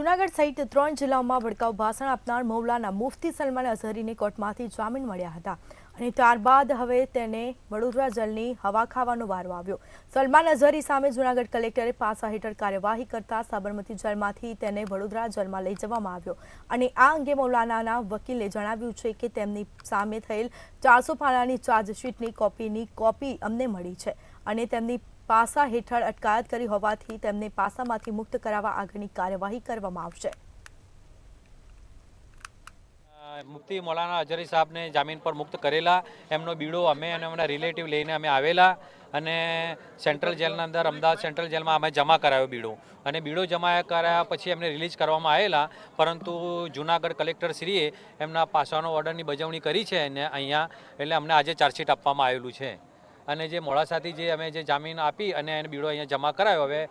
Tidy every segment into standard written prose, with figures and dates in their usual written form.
જૂનાગઢ સહિત 3 જિલ્લાઓમાં ભડકાઉ ભાષણ આપનાર મૌલાના મુફ્તી સલમાન અઝહરીને કોર્ટમાંથી જામીન મળ્યા હતા અને ત્યારબાદ હવે તેને વડોદરા જેલની હવા ખાવાનો વારો આવ્યો। સલમાન અઝહરી સામે જૂનાગઢ કલેક્ટરે પાસા હેઠળ કાર્યવાહી કરતા સાબરમતી જેલમાંથી તેને વડોદરા જેલમાં લઈ જવામાં આવ્યો અને આ અંગે મૌલાનાના વકીલે જણાવ્યું છે કે તેમની સામે થયેલ 400 પાનાની ચાર્જશીટની કોપી અમને મળી છે અને તેમની પાસા હેઠળ અટકાયત કરી હોવાથી તેમને પાસામાંથી મુક્ત કરાવવા આગળની કાર્યવાહી કરવામાં આવશે। મુફ્તી મૌલાના અઝહરી સાહેબને જામીન પર મુક્ત કરેલા એમનો બીડો અમે અને અમારા રિલેટિવ લઈને અમે આવેલા અને સેન્ટ્રલ જેલના અંદર અમદાવાદ સેન્ટ્રલ જેલમાં અમે જમા કરાયો બીડો અને બીડો જમા કરાયા પછી એમને રિલીઝ કરવામાં આવેલા, પરંતુ જૂનાગઢ કલેક્ટર શ્રીએ એમના પાસાનો ઓર્ડરની બજવણી કરી છે અને અહીંયા એટલે અમને આજે ચાર્જશીટ આપવામાં આવેલું છે અને જે મોડાસાથી જે અમે જે જામીન આપી અને એને બીડો અહીંયા જમા કરાયો, હવે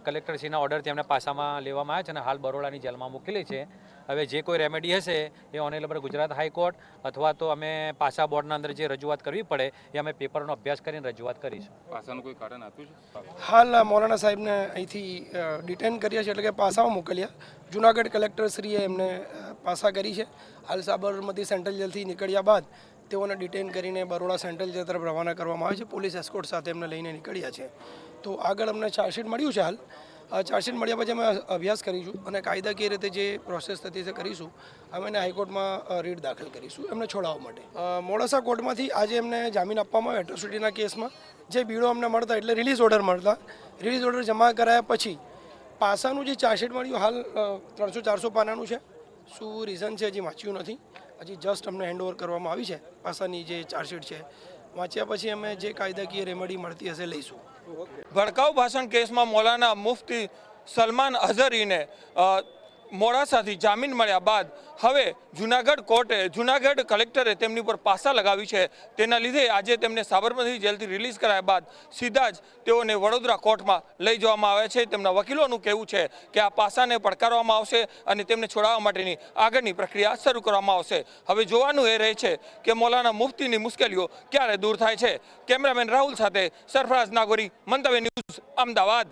કલેક્ટરશ્રીના ઓર્ડરથી અમને પાસામાં લેવામાં આવ્યા છે અને હાલ બરોડાની જેલમાં મોકલી છે। હવે જે કોઈ રેમેડી હશે એ ઓનરેબલ ગુજરાત હાઈકોર્ટ અથવા તો અમે પાસા બોર્ડના અંદર જે રજૂઆત કરવી પડે એ અમે પેપરનો અભ્યાસ કરીને રજૂઆત કરીશું। પાસાનું કોઈ કારણ આપ્યું છે? હાલ મૌલાના સાહેબને અહીંથી ડિટેન કર્યા છે, એટલે કે પાસામાં મોકલ્યા। જૂનાગઢ કલેક્ટરશ્રીએ એમને પાસા કરી છે। હાલ સાબરમતી સેન્ટ્રલ જેલથી નીકળ્યા બાદ તેઓને ડિટેન કરીને બરોડા સેન્ટ્રલ જેલ તરફ રવાના કરવામાં આવે છે। પોલીસ એસ્કોર્ટ સાથે એમને લઈને નીકળ્યા છે। તો આગળ અમને ચાર્જશીટ મળ્યું છે। હાલ ચાર્જશીટ મળ્યા પછી અમે અભ્યાસ કરીશું અને કાયદાકીય રીતે જે પ્રોસેસ થતી છે કરીશું। અમે એને હાઈકોર્ટમાં રીટ દાખલ કરીશું એમને છોડાવવા માટે। મોડાસા કોર્ટમાંથી આજે એમને જામીન આપવામાં આવ્યો એટ્રોસિટીના કેસમાં। જે બીડો અમને મળતા એટલે રિલીઝ ઓર્ડર મળતા, રિલીઝ ઓર્ડર જમા કરાયા પછી પાસાનું જે ચાર્જશીટ મળ્યું હાલ 300-400 પાનાનું છે। શું રીઝન છે હજી વાંચ્યું નથી, હજી જસ્ટ અમને હેન્ડઓવર કરવામાં આવી છે। પાસાની જે ચાર્જશીટ છે વાંચ્યા પછી અમે જે કાયદાકીય રેમેડી મળતી હશે લઈશું। ભડકાઉ ભાષણ કેસમાં મૌલાના મુફ્તી સલમાન અઝહરીને મોડાસાથી જામીન મળ્યા બાદ હવે જૂનાગઢ કલેક્ટરે તેમની પર પાસા લગાવી છે। તેના લીધે આજે તેમને સાબરમતી જેલથી રિલીઝ કરાયા બાદ સીધા જ તેઓને વડોદરા કોર્ટમાં લઈ જવામાં આવ્યા છે। તેમના વકીલોનું કહેવું છે કે આ પાસાને પડકારવામાં આવશે અને તેમને છોડાવવા માટેની આગળની પ્રક્રિયા શરૂ કરવામાં આવશે। હવે જોવાનું એ રહે છે કે મૌલાના મુફ્તીની મુશ્કેલીઓ ક્યારે દૂર થાય છે। કેમેરામેન રાહુલ સાથે સરફરાઝ નાગોરી, મંતવ્ય ન્યૂઝ, અમદાવાદ।